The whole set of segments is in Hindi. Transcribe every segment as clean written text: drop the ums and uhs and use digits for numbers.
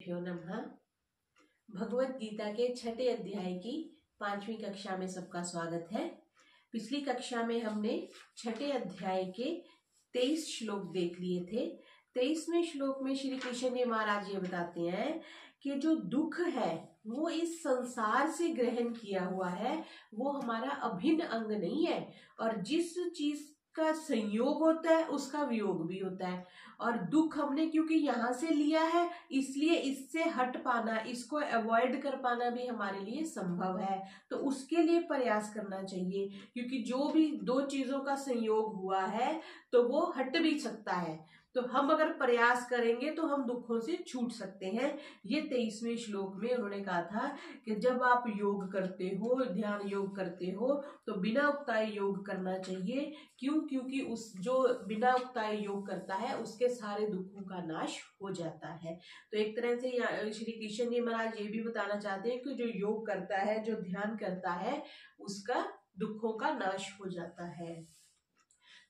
भ्यो नमः। भगवत गीता के छठे अध्याय की 5वीं कक्षा में सबका स्वागत है। पिछली कक्षा में हमने छठे अध्याय के 23 श्लोक देख लिए थे। 23वें श्लोक में श्री कृष्ण जी महाराज ये बताते हैं कि जो दुख है वो इस संसार से ग्रहण किया हुआ है, वो हमारा अभिन्न अंग नहीं है, और जिस चीज का संयोग होता है उसका वियोग भी होता है। और दुख हमने क्योंकि यहाँ से लिया है, इसलिए इससे हट पाना, इसको अवॉइड कर पाना भी हमारे लिए संभव है। तो उसके लिए प्रयास करना चाहिए, क्योंकि जो भी दो चीजों का संयोग हुआ है तो वो हट भी सकता है। तो हम अगर प्रयास करेंगे तो हम दुखों से छूट सकते हैं। ये 23वें श्लोक में उन्होंने कहा था कि जब आप योग करते हो, ध्यान योग करते हो, तो बिना उक्ताई योग करना चाहिए। क्यों? क्योंकि उस जो बिना उक्ताई योग करता है उसके सारे दुखों का नाश हो जाता है। तो एक तरह से श्री कृष्ण जी महाराज ये भी बताना चाहते हैं कि जो योग करता है, जो ध्यान करता है, उसका दुखों का नाश हो जाता है।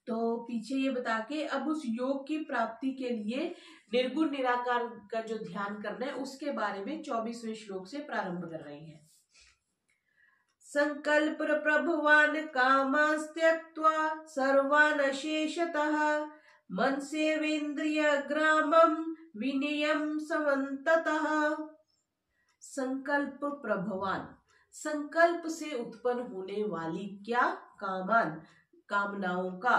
तो पीछे ये बता के अब उस योग की प्राप्ति के लिए निर्गुण निराकार का जो ध्यान करना है उसके बारे में 24वें श्लोक से प्रारंभ कर रहे हैं। संकल्प प्रभवान कामास्त्यक्त्वा सर्वान् शेषतः मन सेवेन्द्रिय ग्रामम विनयम समन्ततः। संकल्प प्रभवान, संकल्प से उत्पन्न होने वाली क्या? कामान, कामनाओं का।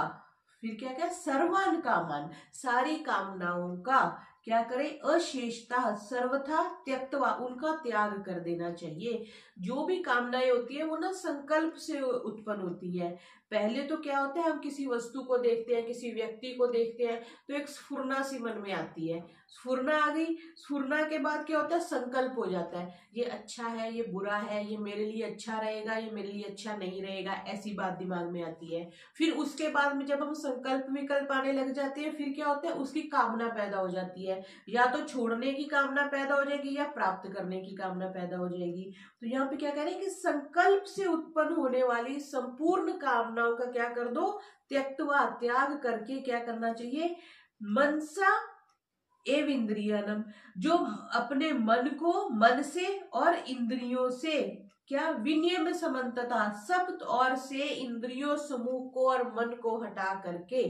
फिर क्या क्या? सर्वान कामान, सारी कामनाओं का क्या करे? अशेषता, सर्वथा त्यक्तवा, उनका त्याग कर देना चाहिए। जो भी कामनाएं होती है वो ना संकल्प से उत्पन्न होती है। पहले तो क्या होता है, हम किसी वस्तु को देखते हैं, किसी व्यक्ति को देखते हैं, तो एक स्फुरना सी मन में आती है। स्फुरना आ गई, स्फुरना के बाद क्या होता है? संकल्प हो जाता है। ये अच्छा है, ये बुरा है, ये मेरे लिए अच्छा रहेगा, ये मेरे लिए अच्छा नहीं रहेगा, ऐसी बात दिमाग में आती है। फिर उसके बाद में जब हम संकल्प विकल्प आने लग जाते हैं, फिर क्या होता है? उसकी कामना पैदा हो जाती है। या तो छोड़ने की कामना पैदा हो जाएगी या प्राप्त करने की कामना पैदा हो जाएगी। तो यहाँ पे क्या करें कि संकल्प से उत्पन्न होने वाली संपूर्ण कामनाओं का क्या कर दो? त्यक्तवा, त्याग करके क्या करना चाहिए? मनसा एव इंद्रियनम, जो अपने मन को मन से और इंद्रियों से क्या? विनियम समन्तता, सब और से इंद्रियों समूह को और मन को हटा करके।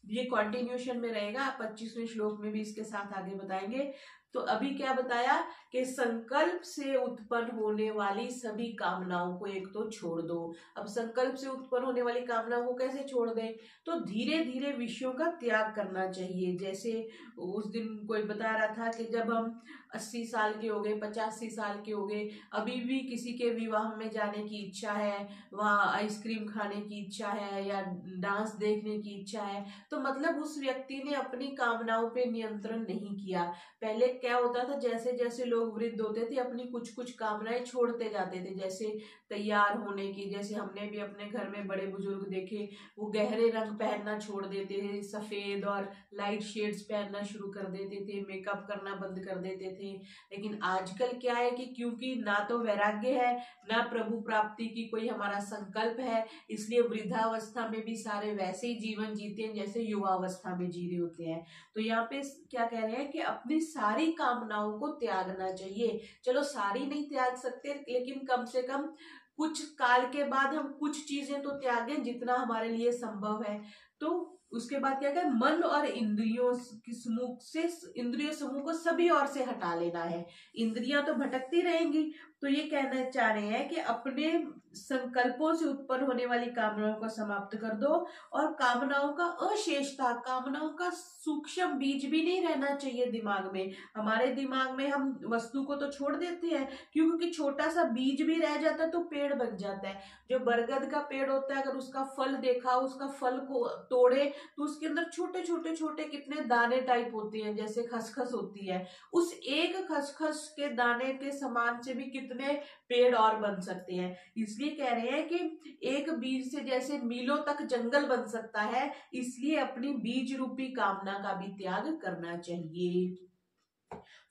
ये कंटिन्यूशन में रहेगा, 25वें श्लोक में भी इसके साथ आगे बताएंगे। तो अभी क्या बताया कि संकल्प से उत्पन्न होने वाली सभी कामनाओं को एक तो छोड़ दो। अब संकल्प से उत्पन्न होने वाली कामनाओं को कैसे छोड़ दें? तो धीरे धीरे विषयों का त्याग करना चाहिए। जैसे उस दिन कोई बता रहा था कि जब हम 80 साल के हो गए, 85 साल के हो गए, अभी भी किसी के विवाह में जाने की इच्छा है, वहाँ आइसक्रीम खाने की इच्छा है या डांस देखने की इच्छा है, तो मतलब उस व्यक्ति ने अपनी कामनाओं पे नियंत्रण नहीं किया। पहले क्या होता था, जैसे जैसे लोग वृद्ध होते थे अपनी कुछ कुछ कामनाएं छोड़ते जाते थे। जैसे तैयार होने की, जैसे हमने भी अपने घर में बड़े बुजुर्ग देखे, वो गहरे रंग पहनना छोड़ देते थे, सफेद और लाइट शेड्स पहनना शुरू कर देते थे, मेकअप करना बंद कर देते थे। लेकिन आजकल क्या है कि क्योंकि ना तो वैराग्य है, ना प्रभु प्राप्ति की कोई हमारा संकल्प है, इसलिए वृद्धावस्था में भी सारे वैसे ही जीवन जीते हैं जैसे युवावस्था में जी रहे होते हैं। तो यहाँ पे क्या कह रहे हैं कि अपनी सारी कामनाओं को त्यागना चाहिए। चलो सारी नहीं त्याग सकते, लेकिन कम से कम कुछ काल के बाद हम कुछ चीजें तो त्यागें जितना हमारे लिए संभव है। तो उसके बाद क्या करें? मन और इंद्रियों की समूह से, इंद्रिय समूह को सभी ओर से हटा लेना है। इंद्रियां तो भटकती रहेंगी, तो ये कहना चाह रहे हैं कि अपने संकल्पों से उत्पन्न होने वाली कामनाओं को समाप्त कर दो, और कामनाओं का अशेषता, कामनाओं का सूक्ष्म बीज भी नहीं रहना चाहिए दिमाग में। हमारे दिमाग में हम वस्तु को तो छोड़ देते हैं, क्योंकि छोटा सा बीज भी रह जाता है तो पेड़ बन जाता है। जो बरगद का पेड़ होता है, अगर उसका फल देखा, उसका फल को तोड़े तो उसके अंदर छोटे छोटे छोटे कितने दाने टाइप होते हैं, जैसे खसखस होती है। उस एक खसखस के दाने के समान से भी कितने पेड़ और बन सकते हैं। इसलिए कह रहे हैं कि एक बीज से जैसे मीलों तक जंगल बन सकता है, इसलिए अपनी बीज रूपी कामना का भी त्याग करना चाहिए।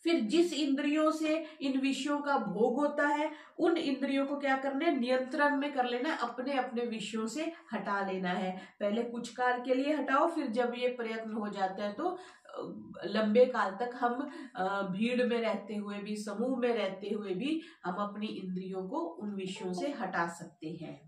फिर जिस इंद्रियों से इन विषयों का भोग होता है उन इंद्रियों को क्या करना है, नियंत्रण में कर लेना है, अपने अपने विषयों से हटा लेना है। पहले कुछ काल के लिए हटाओ, फिर जब ये प्रयत्न हो जाता है तो लंबे काल तक हम भीड़ में रहते हुए भी, समूह में रहते हुए भी हम अपनी इंद्रियों को उन विषयों से हटा सकते हैं।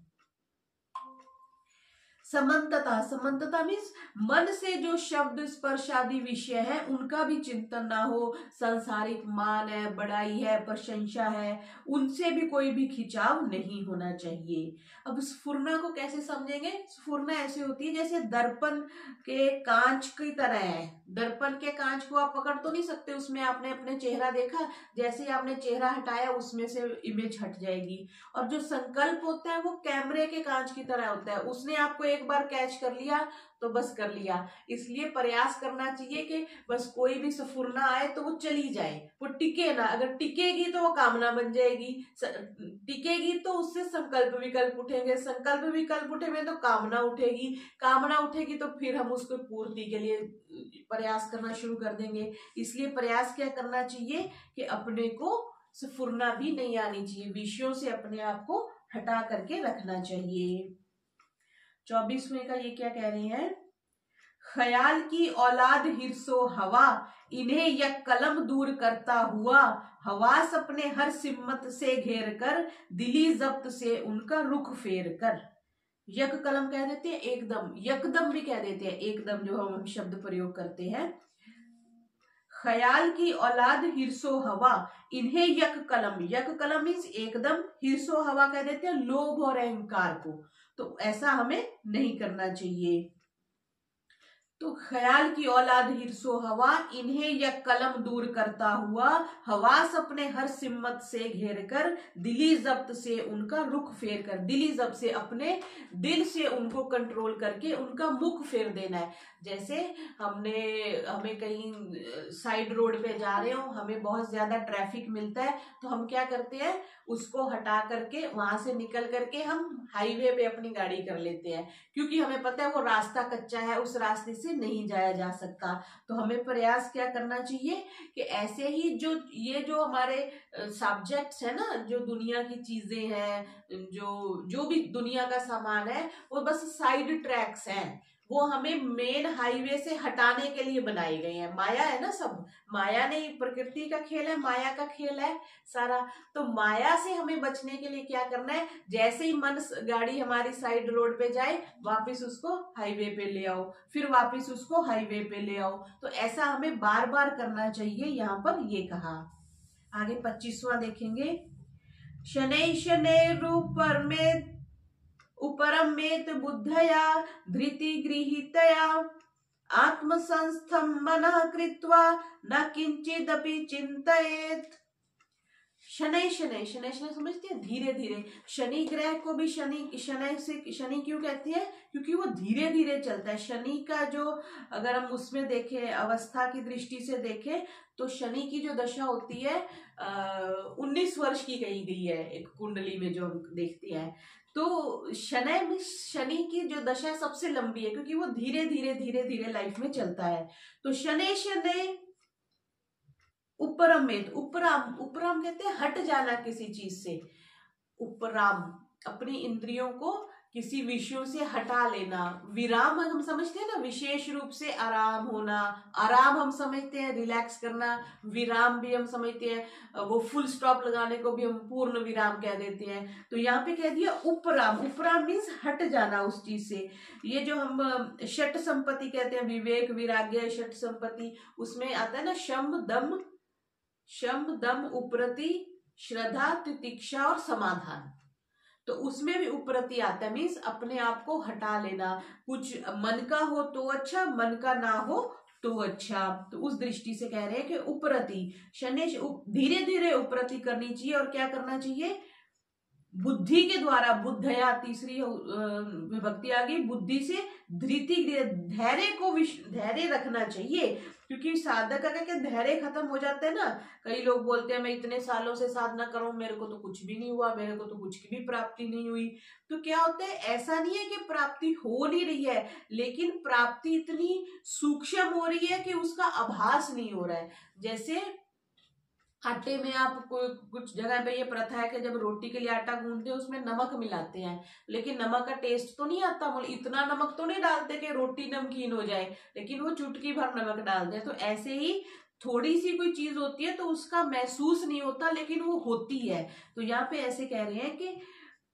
समन्तता, समन्तता मीन्स मन से जो शब्द स्पर्श आदि विषय है उनका भी चिंतन ना हो, सांसारिक मान है, बड़ाई है, प्रशंसा है, उनसे भी कोई भी खिंचाव नहीं होना चाहिए। अब स्फुरना को कैसे समझेंगे? स्फुरना ऐसे होती है जैसे दर्पण के कांच की तरह है। दर्पण के कांच को आप पकड़ तो नहीं सकते, उसमें आपने अपने चेहरा देखा, जैसे ही आपने चेहरा हटाया उसमें से इमेज हट जाएगी। और जो संकल्प होता है वो कैमरे के कांच की तरह होता है, उसने आपको एक बार कैच कर लिया तो बस कर लिया। इसलिए प्रयास करना चाहिए कि बस कोई भी स्फुरना आए तो वो चली जाए, वो टिके ना। अगर टिकेगी तो वो कामना बन जाएगी, टिकेगी तो उससे संकल्प विकल्प उठेंगे, संकल्प विकल्प उठेंगे तो कामना उठेगी, कामना उठेगी तो फिर हम उसको पूर्ति के लिए प्रयास करना शुरू कर देंगे। इसलिए प्रयास क्या करना चाहिए कि अपने को स्फुरना भी नहीं आनी चाहिए, विषयों से अपने आप को हटा करके रखना चाहिए। 24वें का ये क्या कह रहे हैं? ख्याल की औलाद हिरसो हवा, इन्हें यक कलम दूर करता हुआ, हवास अपने हर सिम्मत से घेर कर, दिली जब्त से उनका रुख फेर कर। यक कलम कह देते हैं एकदम, यकदम भी कह देते हैं एकदम, जो हम शब्द प्रयोग करते हैं। ख्याल की औलाद हिरसो हवा, इन्हें यक कलम, यक कलम मीन्स एकदम, हिरसो हवा कह देते हैं लोभ और अहंकार को। तो ऐसा हमें नहीं करना चाहिए। तो ख्याल की औलाद हिरसो हवा, इन्हें यक कलम दूर करता हुआ, हवास अपने हर सिम्मत से घेर कर, दिली जब्त से उनका रुख फेर कर। दिली जब्त से अपने दिल से उनको कंट्रोल करके उनका मुख फेर देना है। जैसे हमें कहीं साइड रोड पे जा रहे हो, हमें बहुत ज्यादा ट्रैफिक मिलता है, तो हम क्या करते हैं, उसको हटा करके वहां से निकल करके हम हाईवे पे अपनी गाड़ी कर लेते हैं, क्योंकि हमें पता है वो रास्ता कच्चा है, उस रास्ते से नहीं जाया जा सकता। तो हमें प्रयास क्या करना चाहिए कि ऐसे ही जो हमारे सब्जेक्ट्स है ना, जो दुनिया की चीजें हैं, जो भी दुनिया का सामान है, वो बस साइड ट्रैक्स हैं, वो हमें मेन हाईवे से हटाने के लिए बनाए गए हैं। माया है ना, सब माया नहीं, प्रकृति का खेल है, माया का खेल है सारा। तो माया से हमें बचने के लिए क्या करना है, जैसे ही गाड़ी हमारी साइड रोड पे जाए, वापस उसको हाईवे पे ले आओ, फिर वापस उसको हाईवे पे ले आओ। तो ऐसा हमें बार बार करना चाहिए, यहाँ पर ये कहा। आगे 25वां देखेंगे। शनै शनै रूपर में उपरम मेत बुद्धया धृति गृहीतया, आत्मसंस्थम मनः कृत्वा न किंचिदपि चिंतयेत्। शनै शनै, शनै शनै समझते हैं, धीरे धीरे। शनि ग्रह को भी शनि क्यों कहते हैं? क्योंकि वो धीरे धीरे चलता है। शनि का जो, अगर हम उसमें देखें, अवस्था की दृष्टि से देखें, तो शनि की जो दशा होती है 19 वर्ष की कही गई है एक कुंडली में, जो हम देखते हैं। तो शनि की जो दशा सबसे लंबी है, क्योंकि वो धीरे धीरे लाइफ में चलता है। तो शनै शनै उपरम में, उपराम कहते हैं हट जाना किसी चीज से। उपराम, अपनी इंद्रियों को किसी विषयों से हटा लेना। विराम हम समझते हैं ना, विशेष रूप से आराम होना। आराम हम समझते हैं रिलैक्स करना, विराम भी हम समझते हैं, वो फुल स्टॉप लगाने को भी हम पूर्ण विराम कह देते हैं। तो यहाँ पे कह दिया उपराम, उपराम मीन्स हट जाना उस चीज से। ये जो हम षट संपत्ति कहते हैं, विवेक विराग्य षट संपत्ति, उसमें आता है ना शम दम उपरति श्रद्धा तितिक्षा और समाधान। तो उसमें भी उपरति आता है, मीन्स अपने आप को हटा लेना। कुछ मन का हो तो अच्छा, मन का ना हो तो अच्छा। तो उस दृष्टि से कह रहे हैं कि उपरति, शनि धीरे धीरे उपरति करनी चाहिए। और क्या करना चाहिए? बुद्धि के द्वारा, बुद्धया तीसरी विभक्ति आ गई, बुद्धि से धृति, धैर्य रखना चाहिए। क्योंकि साधक का क्या धैर्य खत्म हो जाता है ना। कई लोग बोलते हैं मैं इतने सालों से साधना करूं, मेरे को तो कुछ भी नहीं हुआ, मेरे को तो कुछ की भी प्राप्ति नहीं हुई। तो क्या होता है, ऐसा नहीं है कि प्राप्ति हो नहीं रही है, लेकिन प्राप्ति इतनी सूक्ष्म हो रही है कि उसका आभास नहीं हो रहा है। जैसे आटे में आप कुछ जगह पे ये प्रथा है कि जब रोटी के लिए आटा गूंथते हैं उसमें नमक मिलाते हैं, लेकिन नमक का टेस्ट तो नहीं आता, बोले इतना नमक तो नहीं डालते कि रोटी नमकीन हो जाए, लेकिन वो चुटकी भर नमक डालते हैं। तो ऐसे ही थोड़ी सी कोई चीज होती है तो उसका महसूस नहीं होता, लेकिन वो होती है। तो यहाँ पे ऐसे कह रहे हैं कि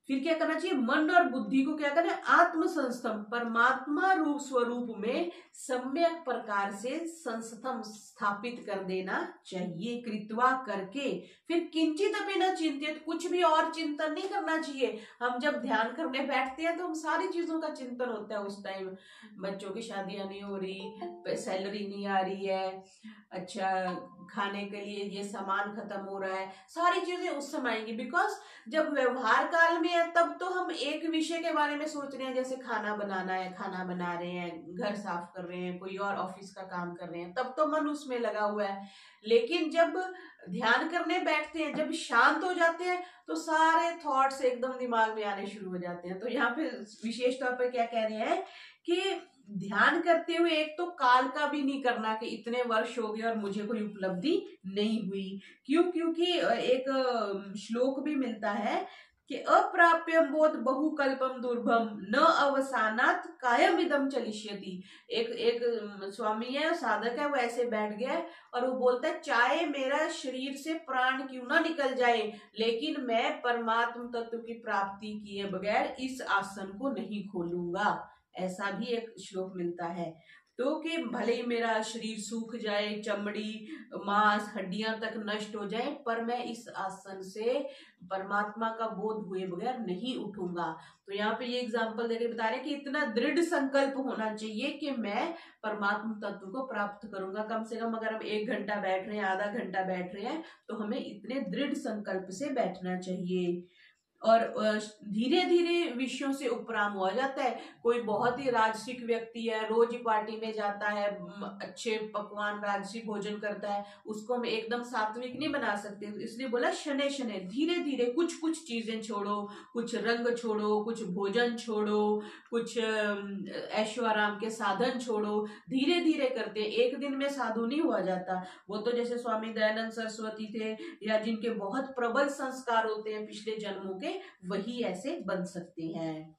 फिर क्या करना चाहिए, मन और बुद्धि को क्या करना है, आत्म संस्तम परमात्मा रूप स्वरूप में सम्यक प्रकार से संस्तम स्थापित कर देना चाहिए, कृत्वा करके फिर किंचित अपनी न चिंतित, कुछ भी और चिंतन नहीं करना चाहिए। हम जब ध्यान करने बैठते हैं तो हम सारी चीजों का चिंतन होता है उस टाइम, बच्चों की शादियां नहीं हो रही, सैलरी नहीं आ रही है, अच्छा खाने के लिए ये सामान खत्म हो रहा है, सारी चीजें उस समय आएंगी। बिकॉज जब व्यवहार काल में है तब तो हम एक विषय के बारे में सोच रहे हैं, जैसे खाना बनाना है, खाना बना रहे हैं, घर साफ कर रहे हैं, कोई और ऑफिस का काम कर रहे हैं, तब तो मन उसमें लगा हुआ है। लेकिन जब ध्यान करने बैठते हैं, जब शांत हो जाते हैं, तो सारे थॉट्स एकदम दिमाग में आने शुरू हो जाते हैं। तो यहाँ पे विशेष तौर पर क्या कह रहे हैं कि ध्यान करते हुए एक तो काल का भी नहीं करना कि इतने वर्ष हो गए और मुझे कोई उपलब्धि नहीं हुई। क्यों? क्योंकि एक श्लोक भी मिलता है कि अप्राप्यम बोध बहुकल्पम दुर्भम न अवसानात कायम इदम चलिष्यति। एक स्वामी है, साधक है, वो ऐसे बैठ गया है और वो बोलता है चाहे मेरा शरीर से प्राण क्यों ना निकल जाए, लेकिन मैं परमात्म तत्व की प्राप्ति किए बगैर इस आसन को नहीं खोलूंगा। ऐसा भी एक श्लोक मिलता है। तो कि भले ही मेरा शरीर सूख जाए, चमड़ी मांस हड्डियां तक नष्ट हो जाए, पर मैं इस आसन से परमात्मा का बोध हुए बगैर नहीं उठूंगा। तो यहाँ पे ये एग्जाम्पल देके बता रहे हैं कि इतना दृढ़ संकल्प होना चाहिए कि मैं परमात्मा तत्व को प्राप्त करूंगा। कम से कम अगर हम 1 घंटा बैठ रहे हैं, आधा घंटा बैठ रहे हैं, तो हमें इतने दृढ़ संकल्प से बैठना चाहिए। और धीरे धीरे विषयों से उपराम हुआ जाता है। कोई बहुत ही राजसिक व्यक्ति है, रोज पार्टी में जाता है, अच्छे पकवान राजसिक भोजन करता है, उसको हम एकदम सात्विक नहीं बना सकते। इसलिए बोला शनै शनै, धीरे धीरे कुछ कुछ चीजें छोड़ो, कुछ रंग छोड़ो, कुछ भोजन छोड़ो, कुछ ऐशो आराम के साधन छोड़ो, धीरे धीरे करते। एक दिन में साधु नहीं हुआ जाता। वो तो जैसे स्वामी दयानंद सरस्वती थे, या जिनके बहुत प्रबल संस्कार होते हैं पिछले जन्मों के, वही ऐसे बन सकते हैं।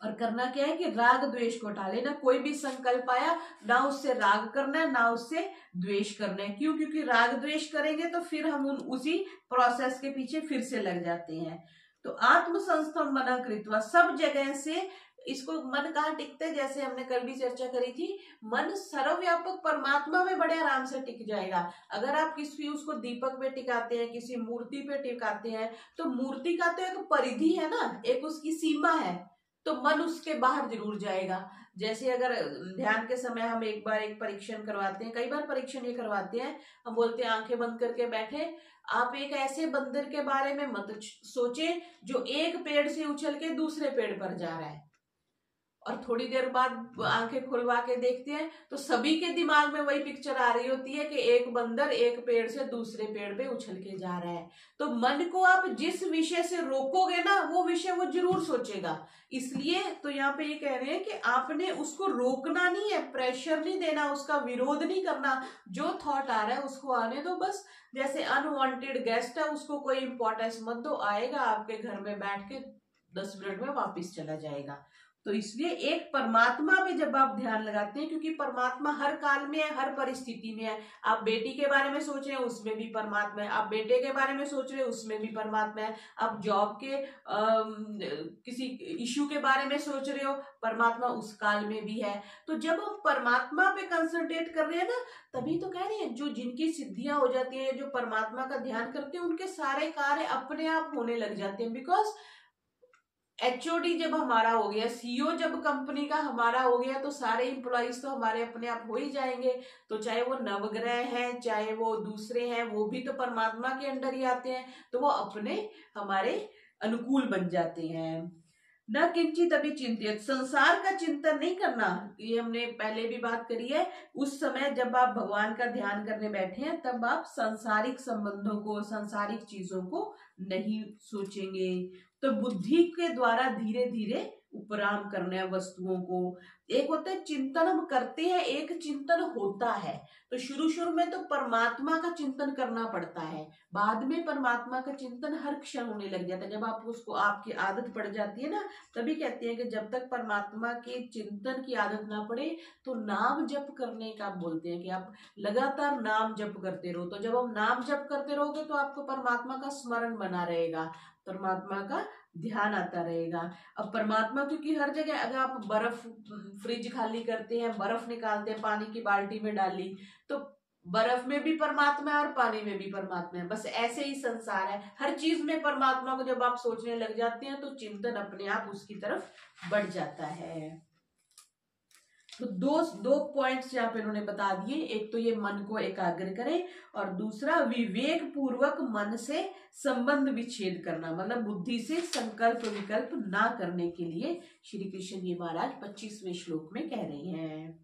और करना क्या है कि राग द्वेष को टाले ना, कोई भी संकल्प आया ना उससे राग करना है ना उससे द्वेष करना है। क्यों? क्योंकि राग द्वेष करेंगे तो फिर हम उसी प्रोसेस के पीछे फिर से लग जाते हैं। तो आत्म संस्थम मना कृत्वा, सब जगह से इसको मन कहाँ टिकते हैं, जैसे हमने कल भी चर्चा करी थी, मन सर्वव्यापक परमात्मा में बड़े आराम से टिक जाएगा। अगर आप किसी उसको दीपक पे टिकाते हैं, किसी मूर्ति पे टिकाते हैं, तो मूर्ति का तो एक परिधि है ना, एक उसकी सीमा है, तो मन उसके बाहर जरूर जाएगा। जैसे अगर ध्यान के समय हम एक बार एक परीक्षण करवाते हैं, कई बार परीक्षण ये करवाते हैं, हम बोलते हैं आंखें बंद करके बैठे, आप एक ऐसे बंदर के बारे में मत सोचे जो एक पेड़ से उछल के दूसरे पेड़ पर जा रहा है, और थोड़ी देर बाद आंखें खुलवा के देखते हैं तो सभी के दिमाग में वही पिक्चर आ रही होती है कि एक बंदर एक पेड़ से दूसरे पेड़ पे उछल के जा रहा है। तो मन को आप जिस विषय से रोकोगे ना, वो विषय वो जरूर सोचेगा। इसलिए तो यहाँ पे ये कह रहे हैं कि आपने उसको रोकना नहीं है, प्रेशर नहीं देना, उसका विरोध नहीं करना। जो थॉट आ रहा है उसको आने दो, बस जैसे अनवांटेड गेस्ट है उसको कोई इंपॉर्टेंस मत दो, आएगा आपके घर में बैठ के 10 मिनट में वापिस चला जाएगा। तो इसलिए एक परमात्मा पे जब आप ध्यान लगाते हैं, क्योंकि परमात्मा हर काल में है, हर परिस्थिति में है। आप बेटी के बारे में सोच रहे हैं, उसमें भी परमात्मा है। आप बेटे के बारे में सोच रहे हैं, उसमें भी परमात्मा है। आप जॉब के किसी इश्यू के बारे में सोच रहे हो, परमात्मा उस काल में भी है। तो जब हम परमात्मा पे कंसंट्रेट कर रहे हैं ना, तभी तो कह रहे हैं जो जिनकी सिद्धियां हो जाती है, जो परमात्मा का ध्यान करते हैं, उनके सारे कार्य अपने आप होने लग जाते हैं। बिकॉज एचओडी जब हमारा हो गया, सीईओ जब कंपनी का हमारा हो गया, तो सारे इंप्लॉइज तो हमारे अपने आप हो ही जाएंगे। तो चाहे वो नवग्रह हैं, चाहे वो दूसरे हैं, वो भी तो परमात्मा के अंडर ही आते हैं, तो वो अपने हमारे अनुकूल बन जाते हैं। न किंचित अभी चिंतित, संसार का चिंतन नहीं करना, ये हमने पहले भी बात करी है। उस समय जब आप भगवान का ध्यान करने बैठे हैं, तब आप सांसारिक संबंधों को, सांसारिक चीजों को नहीं सोचेंगे। तो बुद्धि के द्वारा धीरे धीरे उपराम करना है वस्तुओं को। एक होता है चिंतन हम करते हैं, एक चिंतन होता है। तो शुरू शुरू में तो परमात्मा का चिंतन करना पड़ता है, बाद में परमात्मा का चिंतन हर क्षण होने लग जाता है। जब आप उसको, आपकी आदत पड़ जाती है ना, तभी कहते हैं कि जब तक परमात्मा के चिंतन की आदत ना पड़े तो नाम जप करने का बोलते हैं कि आप लगातार नाम जप करते रहो। तो जब हम नाम जप करते रहोगे तो आपको परमात्मा का स्मरण बना रहेगा, परमात्मा का ध्यान आता रहेगा। अब परमात्मा, क्योंकि हर जगह, अगर आप बर्फ, फ्रिज खाली करते हैं, बर्फ निकालते हैं, पानी की बाल्टी में डाली, तो बर्फ में भी परमात्मा है और पानी में भी परमात्मा है। बस ऐसे ही संसार है, हर चीज में परमात्मा को जब आप सोचने लग जाते हैं तो चिंतन अपने आप उसकी तरफ बढ़ जाता है। तो दो पॉइंट्स यहाँ पे इन्होंने बता दिए, एक तो ये मन को एकाग्र करे, और दूसरा विवेक पूर्वक मन से संबंध विच्छेद करना, मतलब बुद्धि से संकल्प विकल्प ना करने के लिए श्री कृष्ण जी महाराज 25वें श्लोक में कह रहे हैं।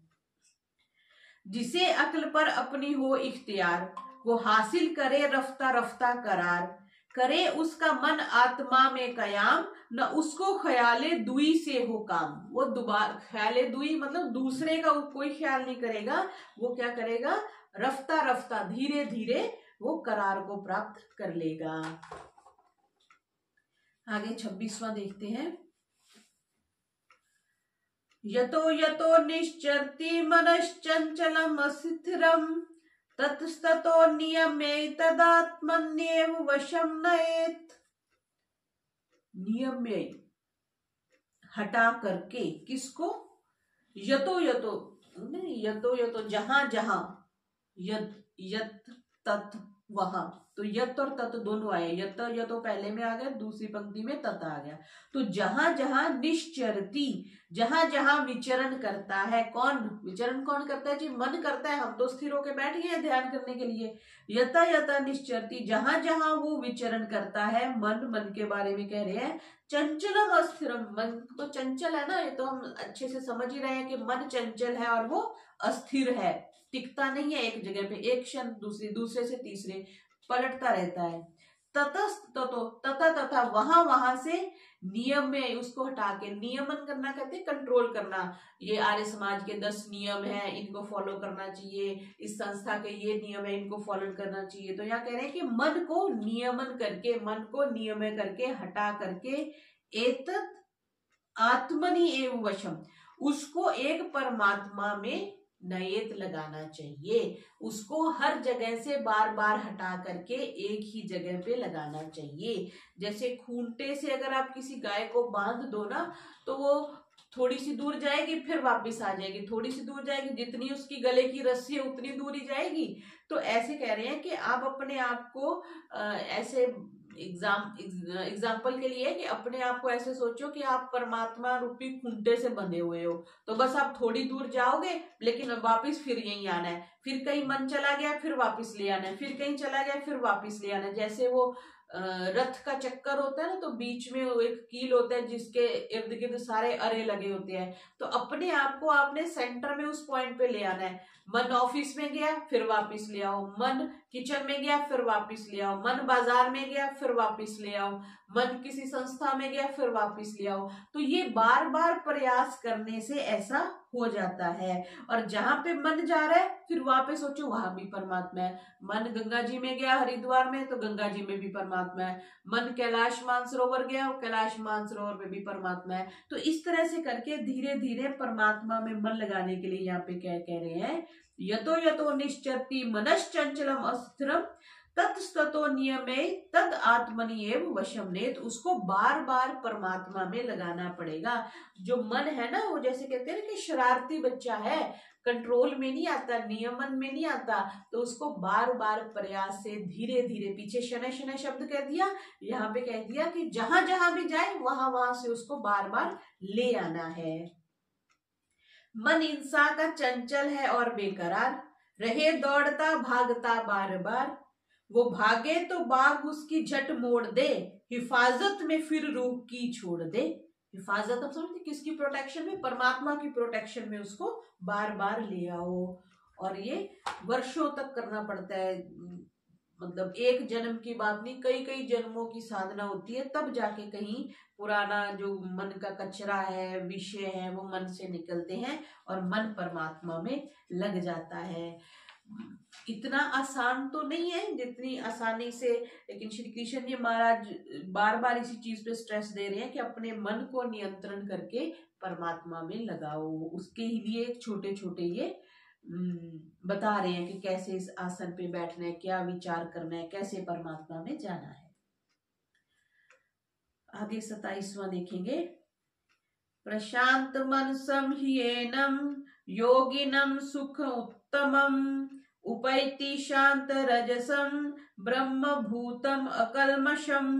जिसे अक्ल पर अपनी हो इख्तियार, वो हासिल करे रफ्ता रफ्ता करार, करे उसका मन आत्मा में कयाम, न उसको ख्याले दुई से हो काम। वो दोबारा ख्याले दुई मतलब दूसरे का कोई ख्याल नहीं करेगा, वो क्या करेगा, रफ्ता रफ्ता धीरे धीरे वो करार को प्राप्त कर लेगा। आगे 26वां देखते हैं। यतो यतो निश्चरति मनश्चंचलम अस्थिरम, ततस्ततो नियम्ये तदात्मन्येव वशम नयेत्। नियम्ये हटा करके, किसको, यतो यतो नहीं, यतो यतो जहां जहां, यत यत तत् वहां, तो यत और तत् दोनों आए, यत यतो पहले में आ गया, दूसरी पंक्ति में तत् आ गया। तो जहां जहां निश्चरती, जहां जहां विचरण करता है, कौन विचरण कौन करता है जी, मन करता है। हम तो स्थिर होकर बैठ गए हैं ध्यान करने के लिए। यता यता निश्चरती, जहां जहां वो विचरण करता है, मन, मन के बारे में कह रहे हैं। चंचलम अस्थिरम, मन तो चंचल है ना, ये तो हम अच्छे से समझ ही रहे हैं कि मन चंचल है और वो अस्थिर है, टिकता नहीं है एक जगह पे, एक क्षण दूसरे से तीसरे पलटता रहता है। तथा तथा वहां वहां से नियम में उसको हटा के, नियमन करना कहते हैं कंट्रोल करना। ये आर्य समाज के 10 नियम हैं, इनको फॉलो करना चाहिए, इस संस्था के ये नियम है, इनको फॉलो करना चाहिए। तो यहाँ कह रहे हैं कि मन को नियमन करके, मन को नियम करके, हटा करके, एतत् आत्मनि एव वशम, उसको एक परमात्मा में नयेत लगाना चाहिए। उसको हर जगह से बार बार हटा करके एक ही जगह पे लगाना चाहिए। जैसे खूंटे से अगर आप किसी गाय को बांध दो ना, तो वो थोड़ी सी दूर जाएगी, फिर वापस आ जाएगी, थोड़ी सी दूर जाएगी, जितनी उसकी गले की रस्सी है उतनी दूर ही जाएगी। तो ऐसे कह रहे हैं कि आप अपने आप को ऐसे एग्जाम्पल के लिए कि अपने आप को ऐसे सोचो कि आप परमात्मा रूपी खूंटे से बंधे हुए हो। तो बस आप थोड़ी दूर जाओगे, लेकिन वापस फिर यहीं आना है, फिर कहीं मन चला गया फिर वापस ले आना है, फिर कहीं चला गया फिर वापस ले आना है। जैसे वो रथ का चक्कर होता है ना, तो बीच में वो एक कील होता है जिसके इर्द गिर्द सारे अरे लगे होते हैं। तो अपने आप को आपने सेंटर में उस पॉइंट पे ले आना है। मन ऑफिस में गया फिर वापस ले आओ, मन किचन में गया फिर वापस ले आओ, मन बाजार में गया फिर वापस ले आओ, मन किसी संस्था में गया फिर वापस ले आओ। तो ये बार बार प्रयास करने से ऐसा हो जाता है। और जहां पे मन जा रहा है फिर वहां पे सोचो वहां भी परमात्मा है। मन गंगा जी में गया हरिद्वार में, तो गंगा जी में भी परमात्मा है। मन कैलाश मानसरोवर गया, कैलाश मानसरोवर में भी परमात्मा है। तो इस तरह से करके धीरे धीरे परमात्मा में मन लगाने के लिए यहाँ पे क्या कह रहे हैं, यतो यतो निश्चरति मनश्चंचलम अस्थिरम, ततस्ततो नियमे तद आत्मनि एव वशम नेत। उसको बार बार परमात्मा में लगाना पड़ेगा। जो मन है ना, वो जैसे कहते हैं कि शरारती बच्चा है, कंट्रोल में नहीं आता, नियमन में नहीं आता। तो उसको बार बार प्रयास से धीरे धीरे, पीछे शनै शनै शब्द कह दिया, यहाँ पे कह दिया कि जहां जहां भी जाए वहां वहां से उसको बार बार ले आना है। मन इंसान का चंचल है और बेकरार, रहे दौड़ता भागता बार बार, वो भागे तो बाग उसकी झट मोड़ दे, हिफाजत में फिर रूह की छोड़ दे। हिफाजत हम समझते किसकी प्रोटेक्शन में, परमात्मा की प्रोटेक्शन में उसको बार बार ले आओ। और ये वर्षों तक करना पड़ता है। मतलब एक जन्म की बात नहीं, कई कई जन्मों की साधना होती है, तब जाके कहीं पुराना जो मन का कचरा है, विषय है, वो मन से निकलते हैं और मन परमात्मा में लग जाता है। इतना आसान तो नहीं है जितनी आसानी से, लेकिन श्री कृष्ण जी महाराज बार बार इसी चीज पे स्ट्रेस दे रहे हैं कि अपने मन को नियंत्रण करके परमात्मा में लगाओ। उसके लिए छोटे छोटे ये बता रहे हैं कि कैसे इस आसन पे बैठना है, क्या विचार करना है, कैसे परमात्मा में जाना है। आगे 27वां देखेंगे। प्रशांत मनसं ह्येनं योगिनं सुख उत्तमं उपैति शांत रजसम ब्रह्म भूतम अकल्मषम।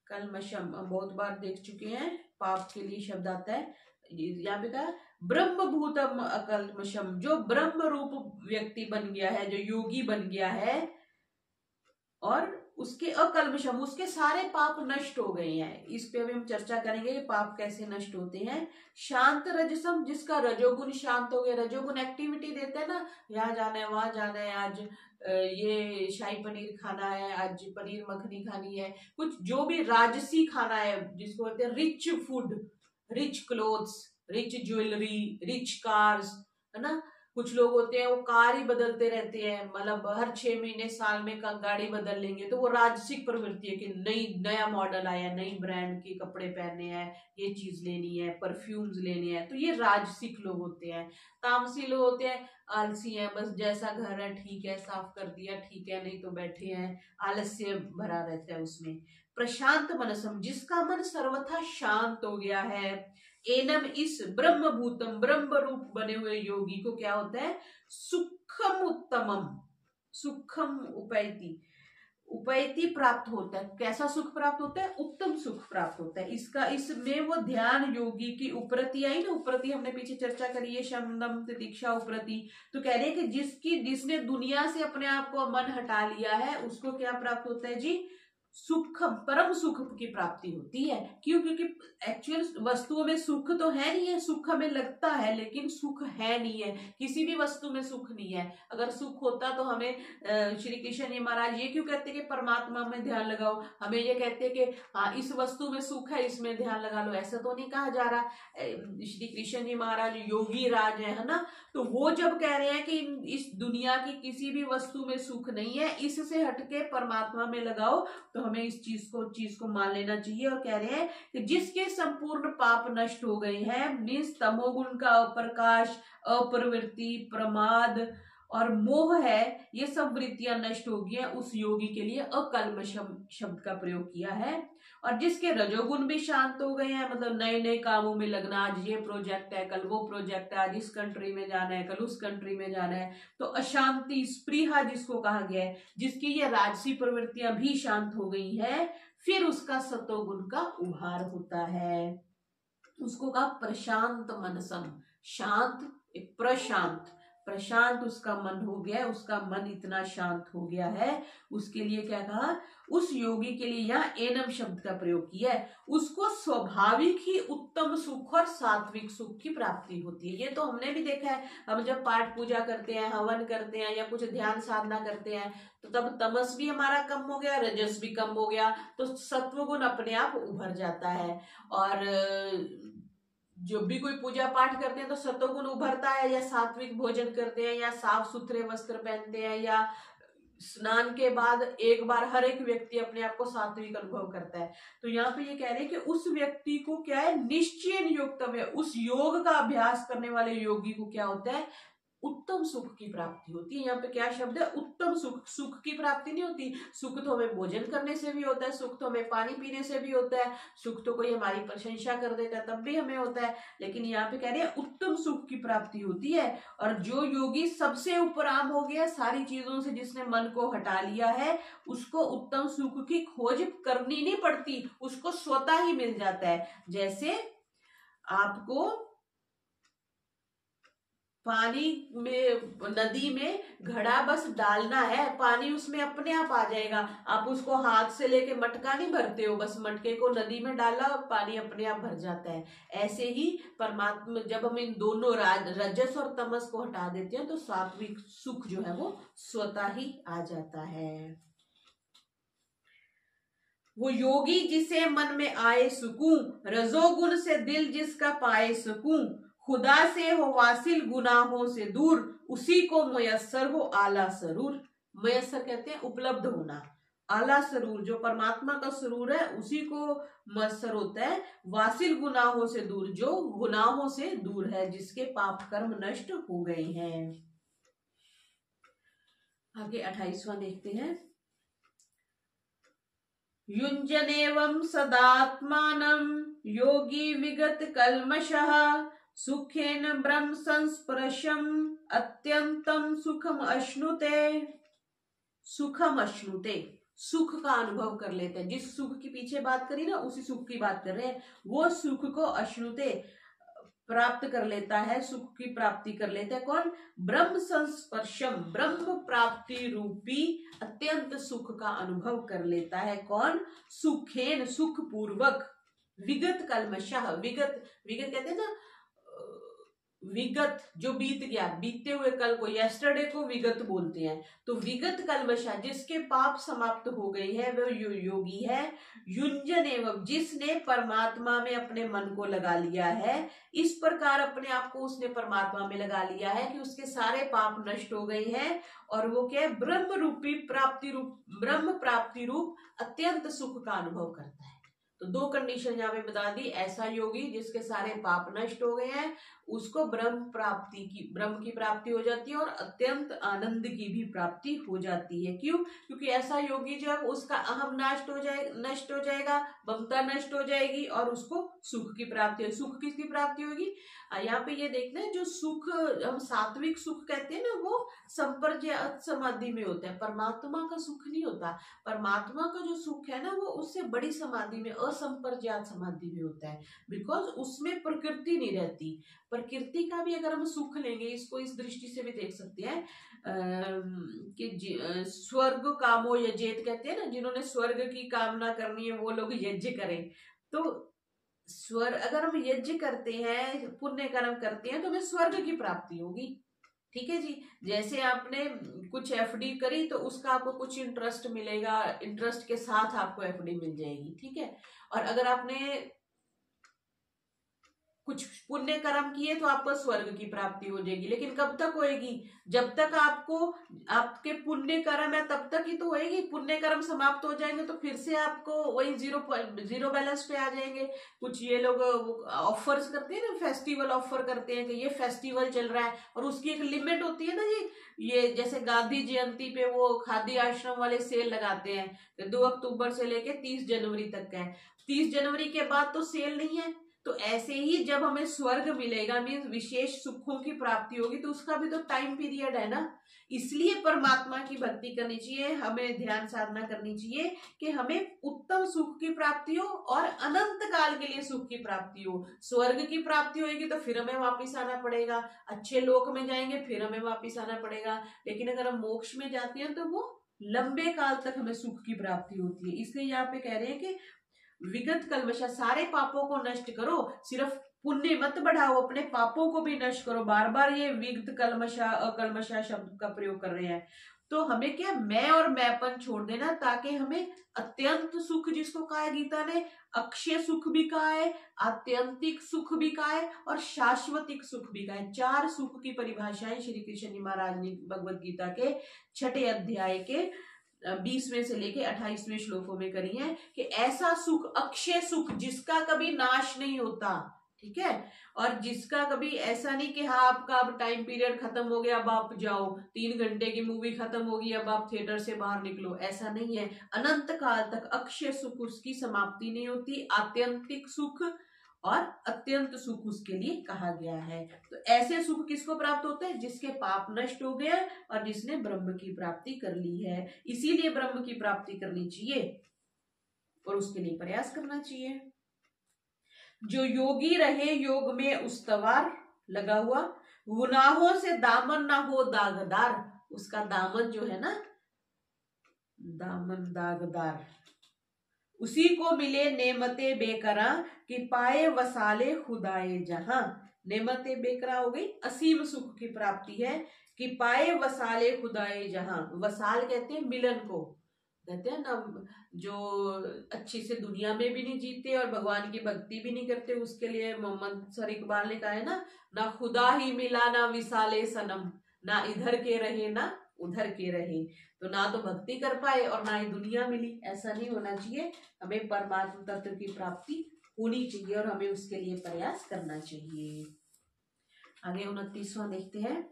कल्मषम हम बहुत बार देख चुके हैं, पाप के लिए शब्द आता है। यहाँ पे कहा ब्रह्म भूतम अकल्मषम, जो ब्रह्म रूप व्यक्ति बन गया है, जो योगी बन गया है, और उसके अकल्मषम, उसके सारे पाप नष्ट हो गए हैं। इस पे अभी हम चर्चा करेंगे कि पाप कैसे नष्ट होते हैं। शांत रजसम, जिसका रजोगुण शांत हो गया। रजोगुण एक्टिविटी देता है ना, यहाँ जाना है, वहां जाना है, आज ये शाही पनीर खाना है, आज पनीर मखनी खानी है, कुछ जो भी राजसी खाना है, जिसको कहते हैं rich food, rich clothes, rich jewellery, rich cars, है ना। कुछ लोग होते हैं वो कार ही बदलते रहते हैं, मतलब हर 6 महीने साल में का गाड़ी बदल लेंगे, तो वो राजसिक प्रवृत्ति है कि नया मॉडल आया, नई ब्रांड के कपड़े पहनने हैं, ये चीज लेनी है, परफ्यूम्स लेने हैं, तो ये राजसिक लोग होते हैं। तामसी लोग होते हैं आलसी हैं, बस जैसा घर है ठीक है, साफ कर दिया ठीक है, नहीं तो बैठे हैं, आलस्य भरा रहता है उसमें। प्रशांत मनसम, जिसका मन सर्वथा शांत हो गया है। एनम, इस ब्रह्म भूतम, ब्रह्म रूप बने हुए योगी को क्या होता है, सुखम उत्तमम, सुखम उपैति, उपैति प्राप्त होता है। कैसा सुख प्राप्त होता है, उत्तम सुख प्राप्त होता है। इसका, इसमें वो ध्यान योगी की उपरति आई ना, उपरति हमने पीछे चर्चा करी है, शमदम तितिक्षा उपरति। तो कह रहे हैं कि जिसने दुनिया से अपने आप को मन हटा लिया है, उसको क्या प्राप्त होता है जी, सुख, परम सुख की प्राप्ति होती है। क्यों, क्योंकि एक्चुअल वस्तुओं में सुख तो है नहीं है, सुख हमें लगता है लेकिन सुख है नहीं है, किसी भी वस्तु में सुख नहीं है। अगर सुख होता तो हमें श्री कृष्ण जी महाराज ये क्यों कहते कि परमात्मा में ध्यान लगाओ, हमें ये कहते कि हाँ इस वस्तु में सुख है, इसमें ध्यान लगा लो, ऐसा तो नहीं कहा जा रहा। श्री कृष्ण जी महाराज योगी राज है ना, तो वो जब कह रहे हैं कि इस दुनिया की किसी भी वस्तु में सुख नहीं है, इससे हटके परमात्मा में लगाओ, तो हमें इस चीज को मान लेना चाहिए। और कह रहे हैं कि जिसके संपूर्ण पाप नष्ट हो गए हैं, मीन्स तमोगुण का अप्रकाश, अप्रवृत्ति, प्रमाद और मोह है, ये सब वृत्तियां नष्ट हो गई है, उस योगी के लिए अकल्मषम शब्द का प्रयोग किया है। और जिसके रजोगुण भी शांत हो गए हैं, मतलब नए नए कामों में लगना, आज ये प्रोजेक्ट है, कल वो प्रोजेक्ट है, आज इस कंट्री में जाना है, कल उस कंट्री में जाना है, तो अशांति, स्पृहा जिसको कहा गया है, जिसकी ये राजसी प्रवृत्तियां भी शांत हो गई है, फिर उसका सतोगुण का उभार होता है। उसको कहा प्रशांत मनसम, शांत, एक प्रशांत, प्रशांत उसका मन हो गया, उसका मन इतना शांत हो गया है, उसके लिए क्या कहा, उस योगी के लिए यहाँ एनम शब्द का प्रयोग किया है, उसको स्वाभाविक ही उत्तम सुख और सात्विक सुख की प्राप्ति होती है। ये तो हमने भी देखा है, हम जब पाठ पूजा करते हैं, हवन करते हैं या कुछ ध्यान साधना करते हैं, तो तब तमस भी हमारा कम हो गया, रजस भी कम हो गया, तो सत्वगुण अपने आप उभर जाता है। और जब भी कोई पूजा पाठ करते हैं तो सतोगुण उभरता है, या सात्विक भोजन करते हैं, या साफ सुथरे वस्त्र पहनते हैं, या स्नान के बाद एक बार हर एक व्यक्ति अपने आप को सात्विक अनुभव करता है। तो यहाँ पे ये कह रहे हैं कि उस व्यक्ति को क्या है, निश्चयन योगतम है, उस योग का अभ्यास करने वाले योगी को क्या होता है, उत्तम सुख की प्राप्ति होती है। यहाँ पे क्या शब्द है, उत्तम सुख, सुख की प्राप्ति नहीं होती, सुख तो हमें भोजन करने से भी होता है, सुख तो हमें पानी पीने से भी होता है, सुख तो कोई हमारी प्रशंसा कर देता है तब भी हमें होता है, लेकिन यहाँ पे कह रहे हैं उत्तम सुख की प्राप्ति होती है। और जो योगी सबसे उपराम हो गया, सारी चीजों से जिसने मन को हटा लिया है, उसको उत्तम सुख की खोज करनी नहीं पड़ती, उसको स्वतः ही मिल जाता है। जैसे आपको पानी में, नदी में घड़ा बस डालना है, पानी उसमें अपने आप आ जाएगा। आप उसको हाथ से लेके मटका नहीं भरते हो, बस मटके को नदी में डाला और पानी अपने आप भर जाता है। ऐसे ही परमात्मा, जब हम इन दोनों रजस और तमस को हटा देते हैं तो सात्विक सुख जो है वो स्वतः ही आ जाता है। वो योगी जिसे मन में आए सुकून, रजोगुण से दिल जिसका पाए सुकून, खुदा से हो वासिल गुनाहों से दूर, उसी को मयस्सर हो आला सरूर। मयस्सर कहते हैं उपलब्ध होना, आला सरूर जो परमात्मा का सरूर है उसी को मयस्सर होता है। वासिल गुनाहों से दूर, जो गुनाहों से दूर है, जिसके पाप कर्म नष्ट हो गए हैं। आगे 28वां देखते हैं। युञ्जनेवं सदात्मानं योगी विगत कल्मषः, सुखेन ब्रह्म संस्पर्शम अत्यंतम सुखम अश्नुते। सुखम अश्नुते, सुख का अनुभव कर लेते हैं। जिस सुख की पीछे बात करी ना, उसी सुख की बात कर रहे हैं। वो सुख को अश्नुते प्राप्त कर लेता है, सुख की प्राप्ति कर लेता है। कौन? ब्रह्म संस्पर्शम, ब्रह्म प्राप्ति रूपी अत्यंत सुख का अनुभव कर लेता है। कौन? सुखेन, सुख पूर्वक, विगत कल्मषः, विगत, विगत कहते हैं ना, विगत जो बीत गया, बीते हुए कल को, यस्टरडे को विगत बोलते हैं। तो विगत कल्मषा, जिसके पाप समाप्त हो गई है, वह योगी है। युंजन एवं, जिसने परमात्मा में अपने मन को लगा लिया है, इस प्रकार अपने आप को उसने परमात्मा में लगा लिया है कि उसके सारे पाप नष्ट हो गए हैं। और वो क्या है? ब्रह्म रूपी प्राप्ति रूप, ब्रह्म प्राप्ति रूप अत्यंत सुख का अनुभव करता है। तो दो कंडीशन यहाँ पे बता दी। ऐसा योगी जिसके सारे पाप नष्ट हो गए हैं, उसको ब्रह्म प्राप्ति की, ब्रह्म की प्राप्ति हो जाती है और अत्यंत आनंद की भी प्राप्ति हो जाती है। क्यों? क्योंकि ऐसा योगी जो है उसका अहम नष्ट हो जाएगा, ममता नष्ट हो जाएगी और उसको सुख की प्राप्ति हो। सुख किसकी प्राप्ति होगी? यहाँ पे ये देखना है, जो सुख हम सात्विक सुख कहते हैं ना, वो संपर्जयत समाधि में होता है, परमात्मा का सुख नहीं होता। परमात्मा का जो सुख है ना, वो उससे बड़ी समाधि में, असंपर्जयत समाधि में होता है। बिकॉज उसमें प्रकृति नहीं रहती। प्रकृति का भी अगर हम सुख लेंगे, इसको इस दृष्टि से भी देख सकते हैं कि स्वर्ग कामो यजेत कहते हैं ना, जिन्होंने स्वर्ग की कामना करनी है वो लोग यज्ञ करें। तो स्वर्ग, अगर हम यज्ञ करते हैं, पुण्य कर्म करते हैं, तो हमें स्वर्ग की प्राप्ति होगी। ठीक है जी। जैसे आपने कुछ एफडी करी तो उसका आपको कुछ इंटरेस्ट मिलेगा, इंटरेस्ट के साथ आपको एफडी मिल जाएगी। ठीक है। और अगर आपने कुछ पुण्य कर्म किए तो आपको स्वर्ग की प्राप्ति हो जाएगी। लेकिन कब तक होएगी? जब तक आपको, आपके पुण्य कर्म है तब तक ही तो होएगी। पुण्य कर्म समाप्त हो जाएंगे तो फिर से आपको वही जीरो बैलेंस पे आ जाएंगे। कुछ ये लोग ऑफर्स करते हैं ना, फेस्टिवल ऑफर करते हैं कि ये फेस्टिवल चल रहा है और उसकी एक लिमिट होती है ना जी। ये जैसे गांधी जयंती पे वो खादी आश्रम वाले सेल लगाते हैं, 2 अक्टूबर से लेके 30 जनवरी तक का है। 30 जनवरी के बाद तो सेल नहीं है। तो ऐसे ही जब हमें स्वर्ग मिलेगा, मीन्स विशेष सुखों की प्राप्ति होगी, तो उसका भी तो टाइम पीरियड है ना। इसलिए परमात्मा की भक्ति करनी चाहिए, हमें ध्यान साधना करनी चाहिए कि हमें उत्तम सुख की प्राप्ति हो और अनंत काल के लिए सुख की प्राप्ति हो। स्वर्ग की प्राप्ति होगी तो फिर हमें वापिस आना पड़ेगा, अच्छे लोक में जाएंगे फिर हमें वापिस आना पड़ेगा। लेकिन अगर हम मोक्ष में जाते हैं तो वो लंबे काल तक हमें सुख की प्राप्ति होती है। इसलिए यहाँ पे कह रहे हैं कि विगत कल्मषा, सारे पापों को नष्ट करो, सिर्फ पुण्य मत बढ़ाओ, अपने पापों को भी नष्ट करो। बार बार ये विगत कल्मषा, अकल्मषा शब्द का प्रयोग कर रहे हैं। तो हमें क्या, मैं और मैंपन छोड़ देना, ताकि हमें अत्यंत सुख, जिसको कहा है गीता ने, अक्षय सुख भी कहा है, आत्यंतिक सुख भी कहा है और शाश्वतिक सुख भी कहा है। 4 सुख की परिभाषाएं श्री कृष्ण जी महाराज ने भगवद गीता के 6ठे अध्याय के 20वें से लेके 28वें श्लोकों में करी है कि ऐसा सुख, अक्षय सुख, जिसका कभी नाश नहीं होता। ठीक है। और जिसका कभी ऐसा नहीं कि हाँ आपका अब टाइम पीरियड खत्म हो गया, अब आप जाओ, 3 घंटे की मूवी खत्म होगी, अब आप थिएटर से बाहर निकलो, ऐसा नहीं है। अनंत काल तक अक्षय सुख, उसकी समाप्ति नहीं होती। आत्यंतिक सुख और अत्यंत सुख उसके लिए कहा गया है। तो ऐसे सुख किसको प्राप्त होते हैं? जिसके पाप नष्ट हो गए और जिसने ब्रह्म की प्राप्ति कर ली है। इसीलिए ब्रह्म की प्राप्ति करनी चाहिए और उसके लिए प्रयास करना चाहिए। जो योगी रहे योग में उस्तवार लगा हुआ, गुनाहों से दामन ना हो दागदार, उसका दामन जो है ना, दामन दागदार, उसी को मिले नेमते बेकरा कि पाए वसाले खुदाए जहां। नेमते बेकरा हो गई असीम सुख की प्राप्ति है, कि पाए वसाले खुदाए जहां। वसाल कहते हैं मिलन को, कहते हैं ना जो अच्छी से दुनिया में भी नहीं जीते और भगवान की भक्ति भी नहीं करते, उसके लिए मोहम्मद सर इकबाल ने कहा है ना खुदा ही मिला ना विसाले सनम, ना इधर के रहे ना उधर के रहे। तो ना तो भक्ति कर पाए और ना ही दुनिया मिली, ऐसा नहीं होना चाहिए। हमें परमात्मा तत्व की प्राप्ति होनी चाहिए और हमें उसके लिए प्रयास करना चाहिए। आगे 29वां देखते हैं।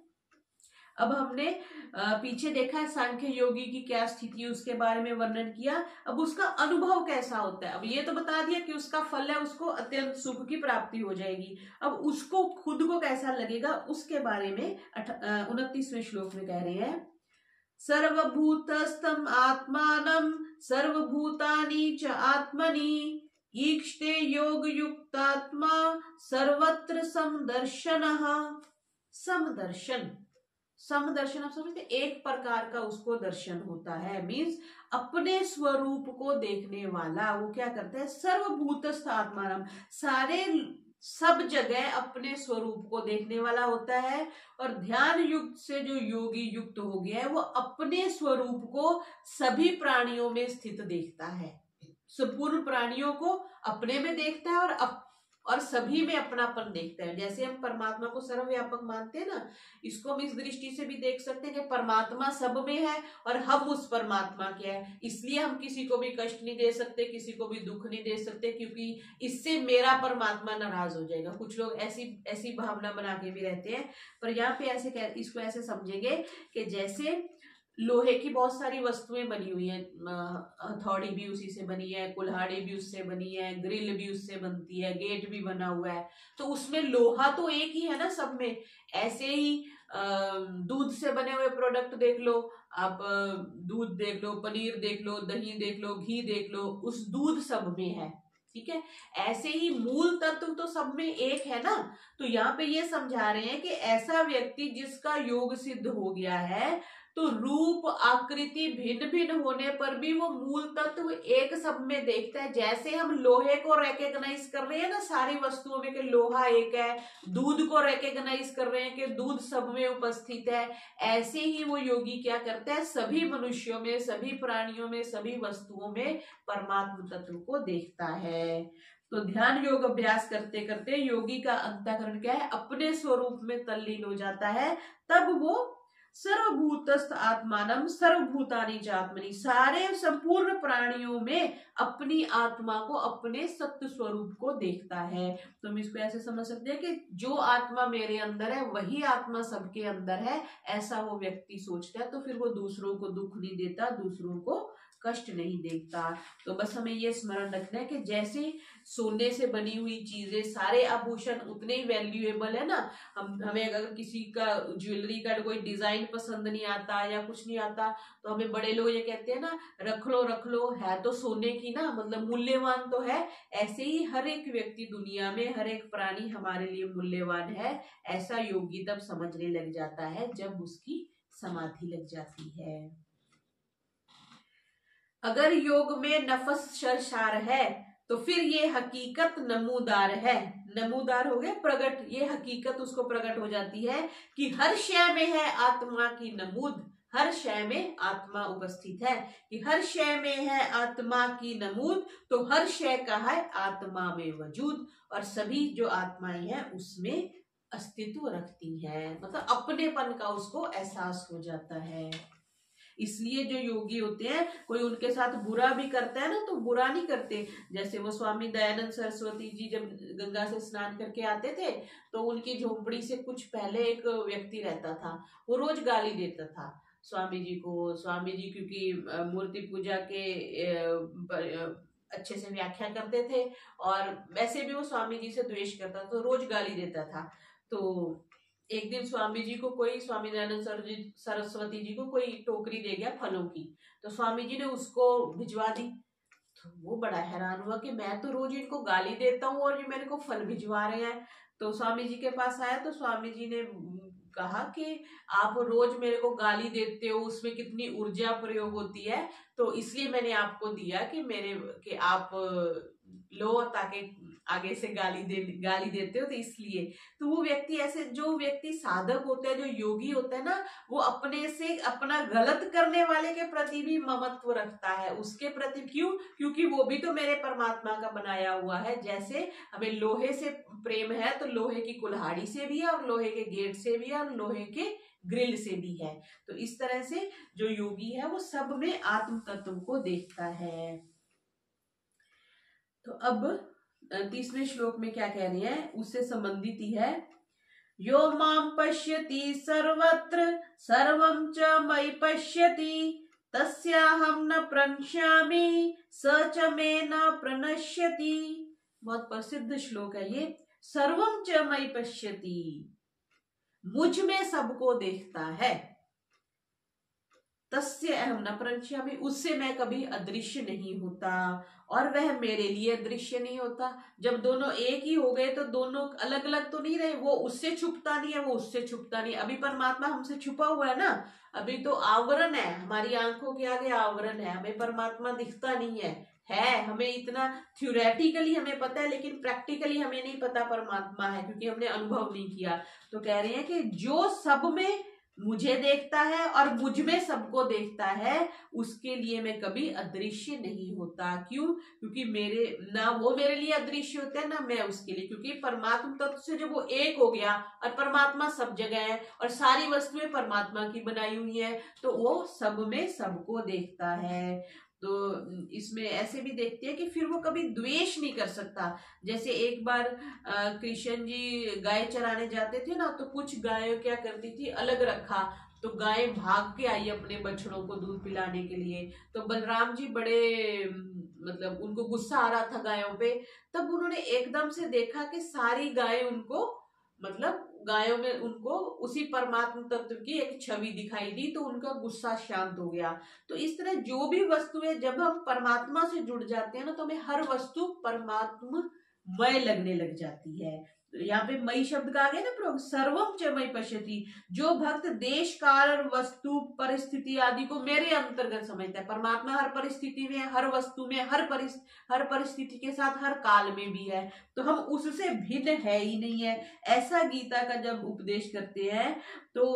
अब हमने पीछे देखा है सांख्य योगी की क्या स्थिति है, उसके बारे में वर्णन किया। अब उसका अनुभव कैसा होता है, अब ये तो बता दिया कि उसका फल है, उसको अत्यंत सुख की प्राप्ति हो जाएगी। अब उसको खुद को कैसा लगेगा उसके बारे में 29वें श्लोक में कह रहे हैं। सर्वभूतस्थम आत्मानं सर्वभूतानि च आत्मनि ईक्षते योग युक्तात्मा सर्वत्र समदर्शनः। समदर्शन, समदर्शन आप समझते, एक प्रकार का उसको दर्शन होता है, मीन्स अपने स्वरूप को देखने वाला। वो क्या करता है, सर्वभूतस्थ आत्मानम, सारे सब जगह अपने स्वरूप को देखने वाला होता है। और ध्यान युक्त से जो योगी युक्त हो गया है वो अपने स्वरूप को सभी प्राणियों में स्थित देखता है, संपूर्ण प्राणियों को अपने में देखता है और सभी में अपनापन देखता है। जैसे हम परमात्मा को सर्वव्यापक मानते हैं ना, इसको हम इस दृष्टि से भी देख सकते हैं कि परमात्मा सब में है और हम उस परमात्मा के हैं, इसलिए हम किसी को भी कष्ट नहीं दे सकते, किसी को भी दुख नहीं दे सकते, क्योंकि इससे मेरा परमात्मा नाराज हो जाएगा। कुछ लोग ऐसी भावना बना के भी रहते हैं, पर यहाँ पे इसको ऐसे समझेंगे कि जैसे लोहे की बहुत सारी वस्तुएं बनी हुई हैं, हथौड़ी भी उसी से बनी है, कुल्हाड़ी भी उससे बनी है, ग्रिल भी उससे बनती है, गेट भी बना हुआ है, तो उसमें लोहा तो एक ही है ना सब में। ऐसे ही दूध से बने हुए प्रोडक्ट देख लो आप, दूध देख लो, पनीर देख लो, दही देख लो, घी देख लो, उस दूध सब में है, ठीक है। ऐसे ही मूल तत्व तो सब में एक है ना। तो यहाँ पे ये समझा रहे हैं कि ऐसा व्यक्ति जिसका योग सिद्ध हो गया है, तो रूप आकृति भिन्न भिन्न होने पर भी वो मूल तत्व एक सब में देखता है। जैसे हम लोहे को रिकॉग्नाइज कर रहे हैं ना सारी वस्तुओं में कि लोहा एक है, दूध को रिकॉग्नाइज कर रहे हैं कि दूध सब में उपस्थित है, ऐसे ही वो योगी क्या करता है, सभी मनुष्यों में, सभी प्राणियों में, सभी वस्तुओं में परमात्मा तत्व को देखता है। तो ध्यान योग अभ्यास करते करते योगी का अंतःकरण क्या है, अपने स्वरूप में तल्लीन हो जाता है। तब वो सर्वभूतस्थ आत्मानम सर्वभूतानि च आत्मनि, सारे संपूर्ण प्राणियों में अपनी आत्मा को, अपने सत्य स्वरूप को देखता है। तो हम इसको ऐसे समझ सकते हैं कि जो आत्मा मेरे अंदर है वही आत्मा सबके अंदर है, ऐसा वो व्यक्ति सोचता है। तो फिर वो दूसरों को दुख नहीं देता, दूसरों को कष्ट नहीं देखता। तो बस हमें ये स्मरण रखना है कि जैसे सोने से बनी हुई चीजें, सारे आभूषण उतने ही वैल्यूएबल है ना। हमें अगर किसी का ज्वेलरी का कोई डिजाइन पसंद नहीं आता या कुछ नहीं आता, तो हमें बड़े लोग ये कहते हैं ना, रख लो, है तो सोने की ना, मतलब मूल्यवान तो है। ऐसे ही हर एक व्यक्ति दुनिया में, हर एक प्राणी हमारे लिए मूल्यवान है। ऐसा योगी तब समझने लग जाता है जब उसकी समाधि लग जाती है। अगर योग में नफस शरशार है तो फिर ये हकीकत नमूदार है। नमूदार हो गया प्रगट, ये हकीकत उसको प्रकट हो जाती है कि हर शय में है आत्मा की नमूद, हर शय में आत्मा उपस्थित है, कि हर शय में है आत्मा की नमूद, तो हर शय का है आत्मा में वजूद, और सभी जो आत्माएं हैं उसमें अस्तित्व रखती हैं, मतलब अपनेपन का उसको एहसास हो जाता है। इसलिए जो योगी होते हैं, कोई उनके साथ बुरा भी करता है ना तो बुरा नहीं करते। जैसे वो स्वामी दयानंद सरस्वती जी जब गंगा से स्नान करके आते थे, तो उनकी झोपड़ी से कुछ पहले एक व्यक्ति रहता था, वो रोज गाली देता था स्वामी जी को। स्वामी जी क्योंकि मूर्ति पूजा के अच्छे से व्याख्या करते थे और वैसे भी वो स्वामी जी से द्वेष करता था, तो रोज गाली देता था। तो एक दिन स्वामी जी को कोई, स्वामी दयानंद सरस्वती जी को कोई टोकरी दे गया फलों की, तो स्वामी जी ने उसको भिजवा दी। तो वो बड़ा हैरान हुआ कि मैं तो रोज इनको गाली देता हूँ और ये मेरे को फल भिजवा रहे हैं। तो स्वामी जी के पास आया, तो स्वामी जी ने कहा कि आप रोज मेरे को गाली देते हो, उसमें कितनी ऊर्जा प्रयोग होती है, तो इसलिए मैंने आपको दिया कि आप लो, ताकि आगे से गाली देते हो, तो इसलिए। तो वो व्यक्ति ऐसे, जो व्यक्ति साधक होता है, जो योगी होता है ना, वो अपने से अपना गलत करने वाले के प्रति भी ममत्व रखता है, उसके प्रति। क्यों? क्योंकि वो भी तो मेरे परमात्मा का बनाया हुआ है। जैसे हमें लोहे से प्रेम है, तो लोहे की कुल्हाड़ी से भी है, और लोहे के गेट से भी है, और लोहे के ग्रिल से भी है। तो इस तरह से जो योगी है वो सब में आत्म तत्व को देखता है। तो अब 30वें श्लोक में क्या कह रही है, उससे संबंधित ही है। यो माम पश्यति सर्वत्र सर्वं च मयि पश्यति तस्याहं न प्रणश्यामि स च मे न प्रणश्यति। बहुत प्रसिद्ध श्लोक है ये। सर्वं च मयि पश्यति, मुझ में सबको देखता है। तस्य अहम न प्रणश्यामि, उससे मैं कभी अदृश्य नहीं होता, और वह मेरे लिए अदृश्य नहीं होता। जब दोनों एक ही हो गए तो दोनों अलग अलग तो नहीं रहे। वो उससे छुपता नहीं है, वो उससे छुपता नहीं। अभी परमात्मा हमसे छुपा हुआ है ना, अभी तो आवरण है, हमारी आंखों के आगे आवरण है, हमें परमात्मा दिखता नहीं है। हमें इतना थ्योरेटिकली हमें पता है, लेकिन प्रैक्टिकली हमें नहीं पता परमात्मा है, क्योंकि हमने अनुभव नहीं किया। तो कह रहे हैं कि जो सब में मुझे देखता है और मुझ में सबको देखता है, उसके लिए मैं कभी अदृश्य नहीं होता। क्यों? क्योंकि ना वो मेरे लिए अदृश्य होते हैं, ना मैं उसके लिए। क्योंकि परमात्मा तत्व से जब वो एक हो गया, और परमात्मा सब जगह है, और सारी वस्तुएं परमात्मा की बनाई हुई है, तो वो सब में सबको देखता है। तो इसमें ऐसे भी देखते हैं कि फिर वो कभी द्वेष नहीं कर सकता। जैसे एक बार कृष्ण जी गाय चराने जाते थे ना, तो कुछ गायें क्या करती थी, अलग रखा, तो गाय भाग के आई अपने बछड़ों को दूध पिलाने के लिए। तो बलराम जी बड़े मतलब उनको गुस्सा आ रहा था गायों पे। तब उन्होंने एकदम से देखा कि सारी गायें उनको, मतलब गायों में उनको उसी परमात्मा तत्व की एक छवि दिखाई दी, तो उनका गुस्सा शांत हो गया। तो इस तरह जो भी वस्तु है, जब हम परमात्मा से जुड़ जाते हैं ना, तो हमें हर वस्तु परमात्ममय लगने लग जाती है। यहाँ पे मई शब्द का आ गया ना प्रयोग, सर्वम च मयि पश्यति। जो भक्त देश काल और वस्तु परिस्थिति आदि को मेरे अंतर्गत समझता है, परमात्मा हर परिस्थिति में, हर वस्तु में, हर परिस्थिति के साथ हर काल में भी है, तो हम उससे भिन्न है ही नहीं है। ऐसा गीता का जब उपदेश करते हैं, तो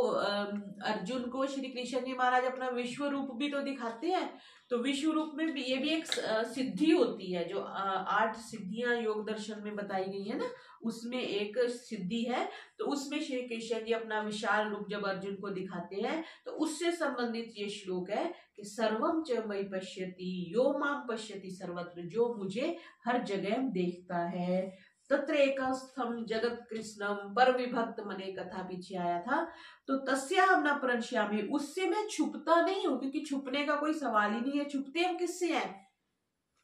अर्जुन को श्री कृष्ण जी महाराज अपना विश्व रूप भी तो दिखाते हैं। तो विश्व रूप में भी ये भी एक सिद्धि होती है, जो 8 सिद्धियां योग दर्शन में बताई गई है ना, उसमें एक सिद्धि है। तो उसमें श्री कृष्ण जी अपना विशाल रूप जब अर्जुन को दिखाते हैं, तो उससे संबंधित ये श्लोक है कि सर्वम च मयि पश्यति यो माम पश्यति सर्वत्र, जो मुझे हर जगह देखता है। तत्र एकस्थम जगत कृष्णम पर विभक्त मने, कथा पीछे आया था। तो तस्याहं न प्रणश्यामि, उससे मैं छुपता नहीं हूं, क्योंकि छुपने का कोई सवाल ही नहीं है। छुपते हम किससे हैं?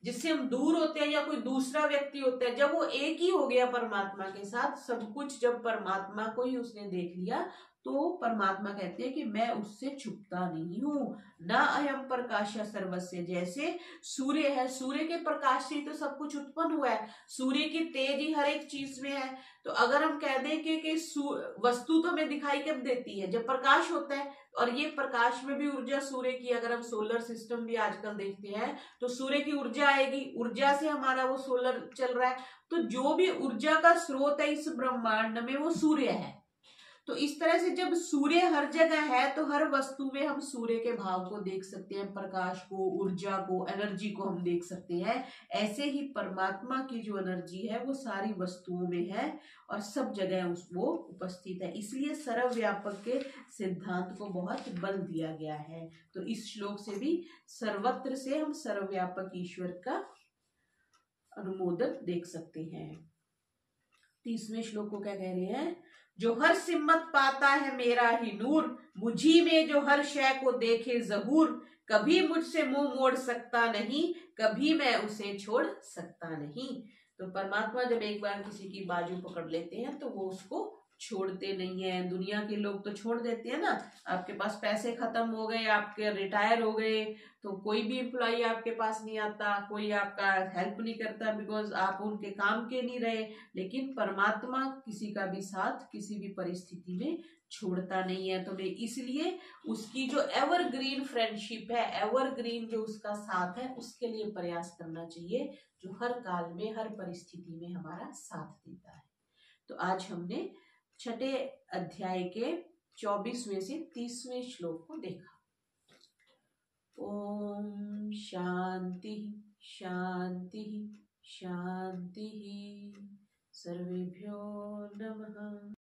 जिससे हम दूर होते हैं, या कोई दूसरा व्यक्ति होता है। जब वो एक ही हो गया परमात्मा के साथ, सब कुछ जब परमात्मा को ही उसने देख लिया, तो परमात्मा कहते हैं कि मैं उससे छुपता नहीं हूं। ना अयम प्रकाश सर्वस्य, जैसे सूर्य है, सूर्य के प्रकाश से तो सब कुछ उत्पन्न हुआ है, सूर्य की तेज ही हर एक चीज में है। तो अगर हम कह दें कि वस्तु तो हमें दिखाई कब देती है? जब प्रकाश होता है। और ये प्रकाश में भी ऊर्जा सूर्य की, अगर हम सोलर सिस्टम भी आजकल देखते हैं, तो सूर्य की ऊर्जा आएगी, ऊर्जा से हमारा वो सोलर चल रहा है। तो जो भी ऊर्जा का स्रोत है इस ब्रह्मांड में, वो सूर्य है। तो इस तरह से जब सूर्य हर जगह है, तो हर वस्तु में हम सूर्य के भाव को देख सकते हैं, प्रकाश को, ऊर्जा को, एनर्जी को हम देख सकते हैं। ऐसे ही परमात्मा की जो एनर्जी है वो सारी वस्तुओं में है, और सब जगह वो उपस्थित है। इसलिए सर्वव्यापक के सिद्धांत को बहुत बल दिया गया है। तो इस श्लोक से भी सर्वत्र से हम सर्वव्यापक ईश्वर का अनुमोदन देख सकते हैं। 30वें श्लोक को क्या कह रहे हैं? जो हर सिम्मत पाता है मेरा ही नूर, मुझी में जो हर शय को देखे जहूर, कभी मुझसे मुंह मोड़ सकता नहीं, कभी मैं उसे छोड़ सकता नहीं। तो परमात्मा जब एक बार किसी की बाजू पकड़ लेते हैं, तो वो उसको छोड़ते नहीं है। दुनिया के लोग तो छोड़ देते हैं ना, आपके पास पैसे खत्म हो गए, आपके रिटायर हो गए, तो कोई भी एम्प्लॉय आपके पास नहीं आता, कोई आपका हेल्प नहीं करता, बिकॉज आप उनके काम के नहीं रहे। लेकिन परमात्मा किसी का भी साथ किसी भी परिस्थिति में छोड़ता नहीं है तुम्हें, इसलिए उसकी जो एवरग्रीन फ्रेंडशिप है, एवरग्रीन जो उसका साथ है, उसके लिए प्रयास करना चाहिए, जो हर काल में हर परिस्थिति में हमारा साथ देता है। तो आज हमने छठे अध्याय के 24वें से 30वें श्लोक को देखा। ओम शांति शांति शांति। सर्वेभ्यो नमः।